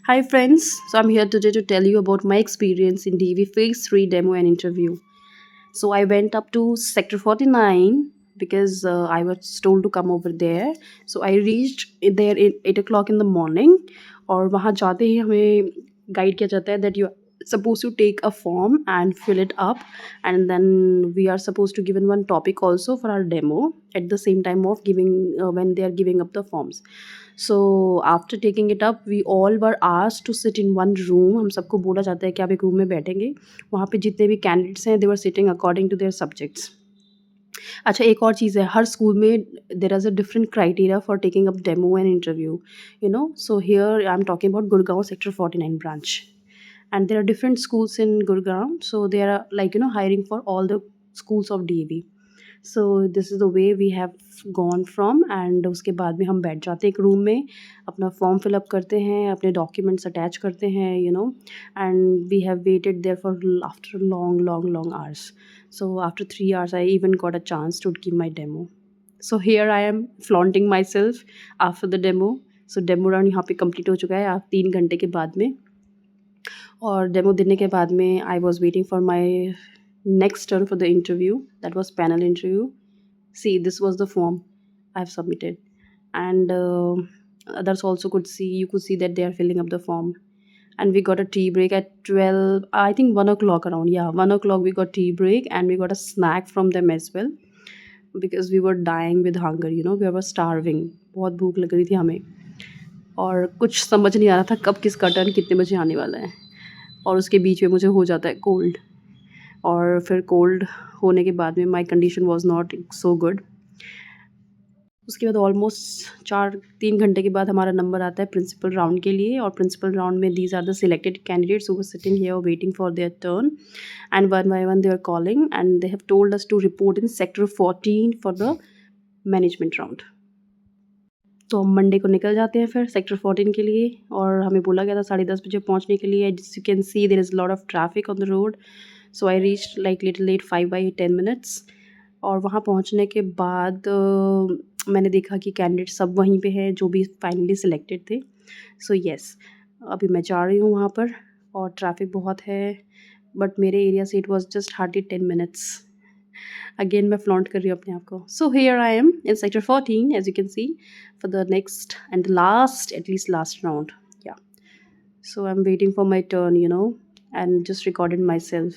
Hi, friends. So, I'm here today to tell you about my experience in DV Phase 3 demo and interview. So, I went up to Sector 49 because I was told to come over there. So, I reached there at 8 o'clock in the morning. और वहाँ जाते ही हमें guide किया जाता है that you are supposed to take a form and fill it up, and then we are supposed to given one topic also for our demo at the same time of giving when they are giving up the forms. So after taking it up we all were asked to sit in one room. हम सबको बोला जाता है कि आप एक room में बैठेंगे. वहाँ पे जितने भी कैंडिडेट्स हैं they were sitting according to their subjects. अच्छा, एक और चीज़ है, हर स्कूल में there is a different criteria for taking up demo and interview. So here I am talking about Gurgaon sector 49 branch. And there are different schools in Gurgaon, so they are like hiring for all the schools of DAV. So this is the way we have gone from. And उसके बाद में हम बैठ जाते हैं एक room में, अपना फॉर्म फिलअप करते हैं, अपने डॉक्यूमेंट्स अटैच करते हैं, and we have waited there for after long long long hours. So after 3 hours I even got a chance to give my demo. So here I am flaunting myself after the demo. So demo round यहाँ पे complete हो चुका है आप 3 घंटे के बाद में. और डेमो देने के बाद में I was waiting for my next turn for the interview. That was panel interview. See, this was the form I have submitted, and others also could see. You could see that they are filling up the form. And we got a tea break at 12. I think 1 o'clock around. Yeah, 1 o'clock we got tea break, and we got a snack from them as well because we were dying with hunger. We were starving. बहुत भूख लग रही थी हमें, और कुछ समझ नहीं आ रहा था कब किसका टर्न कितने बजे आने वाला है. और उसके बीच में मुझे हो जाता है कोल्ड, और फिर कोल्ड होने के बाद में my condition was not so good. उसके बाद ऑलमोस्ट 3 घंटे के बाद हमारा नंबर आता है प्रिंसिपल राउंड के लिए. और प्रिंसिपल राउंड में these are the selected candidates who were sitting here waiting for their turn, and one by one they are calling and they have told us to report in sector 14 for the management round. तो हम Monday को निकल जाते हैं फिर sector 14 के लिए, और हमें बोला गया था 10:30 बजे पहुंचने के लिए. As you can see there is lot of traffic on the road. So I reach like little late 5 by 10 minutes. और वहाँ पहुँचने के बाद मैंने देखा कि कैंडिडेट सब वहीं पे हैं जो भी फाइनली सिलेक्टेड थे. सो येस, अभी मैं जा रही हूँ वहाँ पर, और ट्रैफिक बहुत है, बट मेरे एरिया से it was just hardly 10 minutes. Again मैं फ्लॉन्ट कर रही हूँ अपने आप को. So here I am in sector 14 as you can see for the next and last, at least last round. Yeah, so I am waiting for my turn and just recorded myself.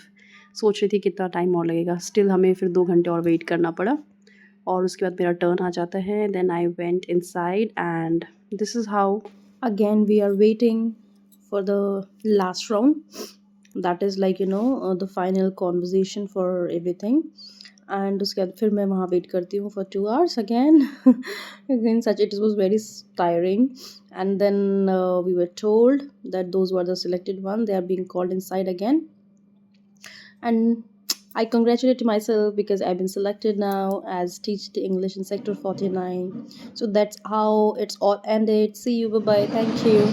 सोच रही थी कितना time और लगेगा. Still हमें फिर 2 घंटे और वेट करना पड़ा, और उसके बाद मेरा टर्न आ जाता है. Then I went inside, and this is how again we are waiting for the last round. That is like the final conversation for everything. And उसके बाद फिर मैं वहाँ वेट करती हूँ for 2 hours again. Again such it was very tiring. And then we were told that those were the selected one, they are being called inside again. And I congratulate myself because I've been selected now as teach the English in sector 49. So that's how it's all ended. See you, bye bye, thank you.